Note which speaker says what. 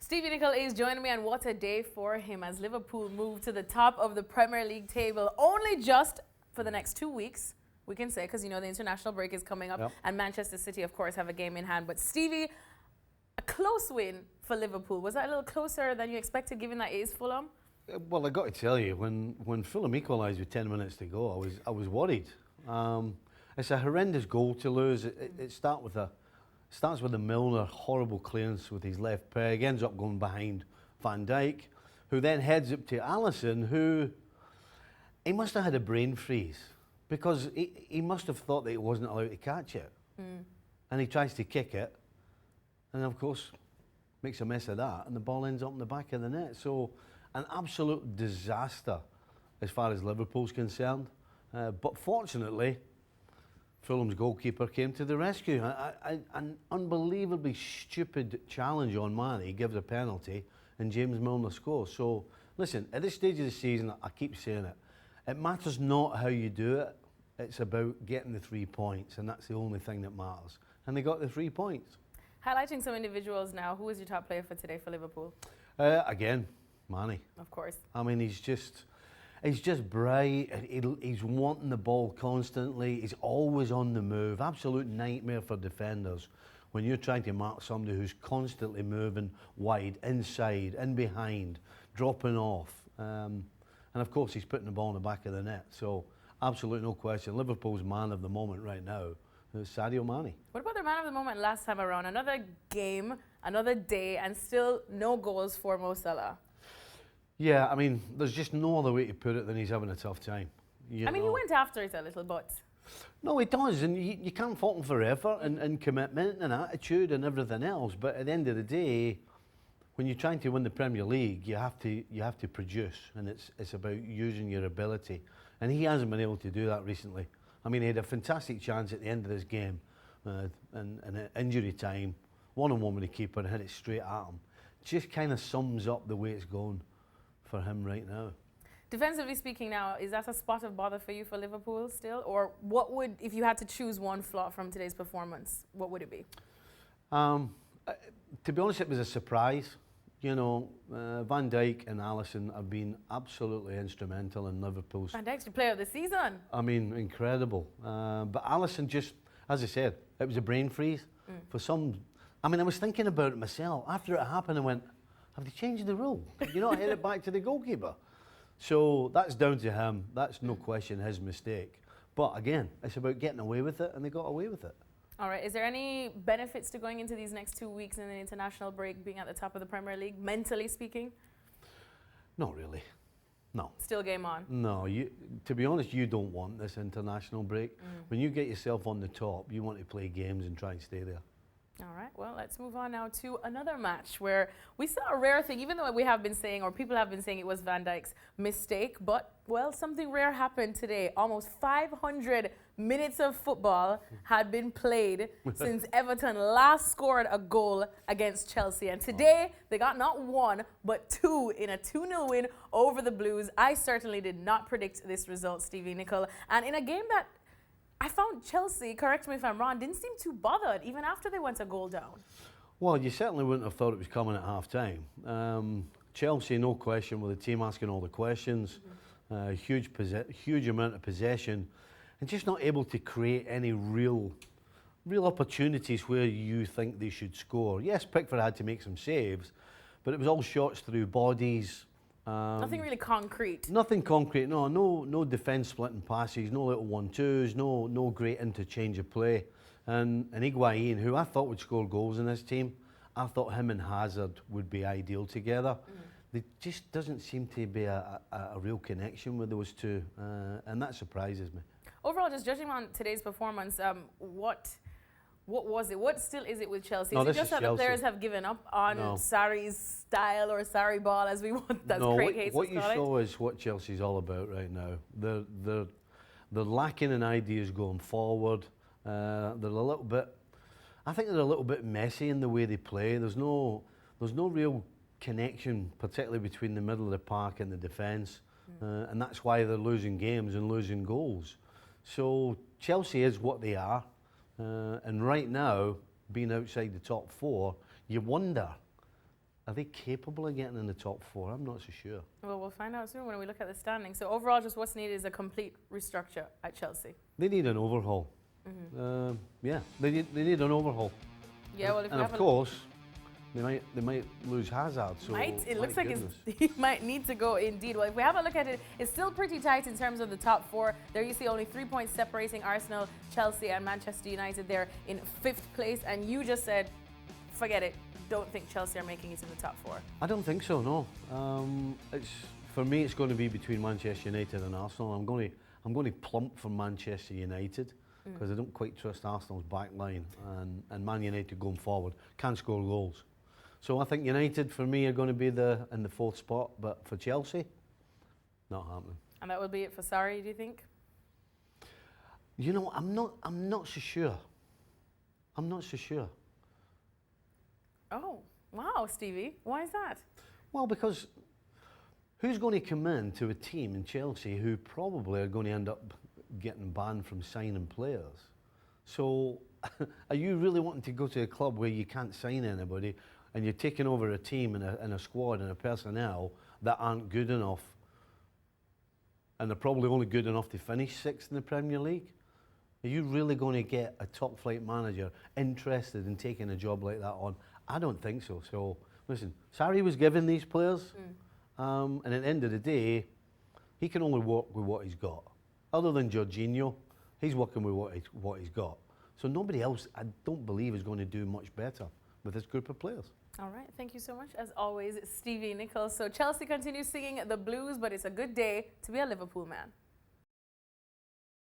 Speaker 1: Stevie Nicol is joining me, and what a day for him as Liverpool move to the top of the Premier League table. Only just for the next 2 weeks, we can say, because you know the international break is coming up, and Manchester City, of course, have a game in hand. But Stevie, a close win for Liverpool. Was that a little closer than you expected, given that it is Fulham?
Speaker 2: Well, I got to tell you, when Fulham equalised with 10 minutes to go, I was worried. It's a horrendous goal to lose. It starts with a Milner horrible clearance with his left peg, ends up going behind Van Dijk, who then heads up to Alisson, who he must have had a brain freeze because he must have thought that he wasn't allowed to catch it, and he tries to kick it, and of course makes a mess of that, and the ball ends up in the back of the net. So an absolute disaster as far as Liverpool's concerned. But fortunately, Fulham's goalkeeper came to the rescue. An unbelievably stupid challenge on Mane. He gives a penalty, and James Milner scores. So, listen, at this stage of the season, I keep saying it, it matters not how you do it. It's about getting the 3 points, and that's the only thing that matters. And they got the 3 points. Highlighting
Speaker 1: some individuals now, who is your top player for today for Liverpool?
Speaker 2: Again, Mane.
Speaker 1: Of course.
Speaker 2: I mean, he's just bright. He's wanting the ball constantly. He's always on the move. Absolute nightmare for defenders when you're trying to mark somebody who's constantly moving wide, inside, in behind, dropping off. And of course, he's putting the ball in the back of the net. So, absolutely no question. Liverpool's man of the moment right now is Sadio Mane.
Speaker 1: What about their man of the moment last time around? Another game, another day, and still no goals for Mo Salah.
Speaker 2: Yeah, I mean, there's just no other way to put it than he's having a tough time.
Speaker 1: I mean, he went after it a little, but...
Speaker 2: No, he does, and you can't fault him for effort and commitment and attitude and everything else. But at the end of the day, when you're trying to win the Premier League, you have to produce, and it's about using your ability. And he hasn't been able to do that recently. I mean, he had a fantastic chance at the end of this game, and injury time, one-on-one with the keeper and hit it straight at him. Just kind of sums up the way it's going for him right now.
Speaker 1: Defensively speaking now, is that a spot of bother for you for Liverpool still? Or what would, if you had to choose one flaw from today's performance, what would it be?
Speaker 2: To be honest, it was a surprise. You know, Van Dijk and Alisson have been absolutely instrumental in Liverpool's...
Speaker 1: Van Dijk's the player of the season.
Speaker 2: I mean, incredible. But Alisson just, as I said, it was a brain freeze. For some... I mean, I was thinking about it myself. After it happened, I went, have they changed the rule? You know, hit it back to the goalkeeper. So that's down to him. That's no question his mistake. But again, it's about getting away with it, and they got away with it.
Speaker 1: All right. Is there any benefits to going into these next 2 weeks in the international break, being at the top of the Premier League, mentally speaking?
Speaker 2: Not really. No.
Speaker 1: Still game on?
Speaker 2: No. To be honest, you don't want this international break. When you get yourself on the top, you want to play games and try and stay there.
Speaker 1: All right, well, let's move on now to another match where we saw a rare thing, even though we have been saying, or people have been saying it was Van Dijk's mistake, but, well, something rare happened today. Almost 500 minutes of football had been played since Everton last scored a goal against Chelsea. And today, they got not one, but two in a 2-0 win over the Blues. I certainly did not predict this result, Stevie Nicol. And in a game that I found Chelsea, correct me if I'm wrong, didn't seem too bothered even after they went a goal down.
Speaker 2: Well, you certainly wouldn't have thought it was coming at half-time. Chelsea, no question, with the team asking all the questions, huge amount of possession, and just not able to create any real opportunities where you think they should score. Yes, Pickford had to make some saves, but it was all shots through bodies.
Speaker 1: Nothing really concrete.
Speaker 2: Nothing concrete, no defence splitting passes, no little 1-2s, no great interchange of play. And Higuain, who I thought would score goals in this team, I thought him and Hazard would be ideal together. There just doesn't seem to be a real connection with those two, and that surprises me.
Speaker 1: Overall, just judging on today's performance, what was it? What still is it with Chelsea?
Speaker 2: No,
Speaker 1: is it just that the players have given up on Sarri's style or Sarri ball, as we want? That's Craig hates
Speaker 2: what you saw is what Chelsea's all about right now. They're lacking in ideas going forward. They're a little bit. I think they're a little bit messy in the way they play. There's no real connection, particularly between the middle of the park and the defence, and that's why they're losing games and losing goals. So Chelsea is what they are. And right now, being outside the top four, you wonder are they capable of getting in the top 4? I'm not so sure.
Speaker 1: Well, we'll find out soon when we look at the standings. So overall, just what's needed is a complete restructure at Chelsea.
Speaker 2: They need an overhaul. Yeah, they need an overhaul.
Speaker 1: Yeah, well, if
Speaker 2: and
Speaker 1: we
Speaker 2: of
Speaker 1: have
Speaker 2: course, they might lose Hazard. So
Speaker 1: it looks like
Speaker 2: goodness.
Speaker 1: he might need to go indeed. Well, if we have a look at it, it's still pretty tight in terms of the top 4. There you see only 3 points separating Arsenal, Chelsea, and Manchester United. They're in 5th place, and you just said, forget it. Don't think Chelsea are making it in the top 4.
Speaker 2: I don't think so. No. For me, it's going to be between Manchester United and Arsenal. I'm going to plump for Manchester United because I don't quite trust Arsenal's back line, and Man United going forward can score goals. So I think United for me are going to be in the 4th spot, but for Chelsea, not happening.
Speaker 1: And that will be it for Sarri, do you think?
Speaker 2: You know, I'm not so sure. I'm not so sure.
Speaker 1: Oh, wow, Stevie. Why is that?
Speaker 2: Well, because who's going to come in to a team in Chelsea who probably are going to end up getting banned from signing players? So are you really wanting to go to a club where you can't sign anybody and you're taking over a team and a squad and a personnel that aren't good enough, and they're probably only good enough to finish 6th in the Premier League? Are you really going to get a top-flight manager interested in taking a job like that on? I don't think so. So, listen, Sarri was given these players, and at the end of the day, he can only work with what he's got. Other than Jorginho, he's working with what he's got. So nobody else, I don't believe, is going to do much better with this group of players.
Speaker 1: All right, thank you so much. As always, Stevie Nicol. So Chelsea continues singing the blues, but it's a good day to be a Liverpool man.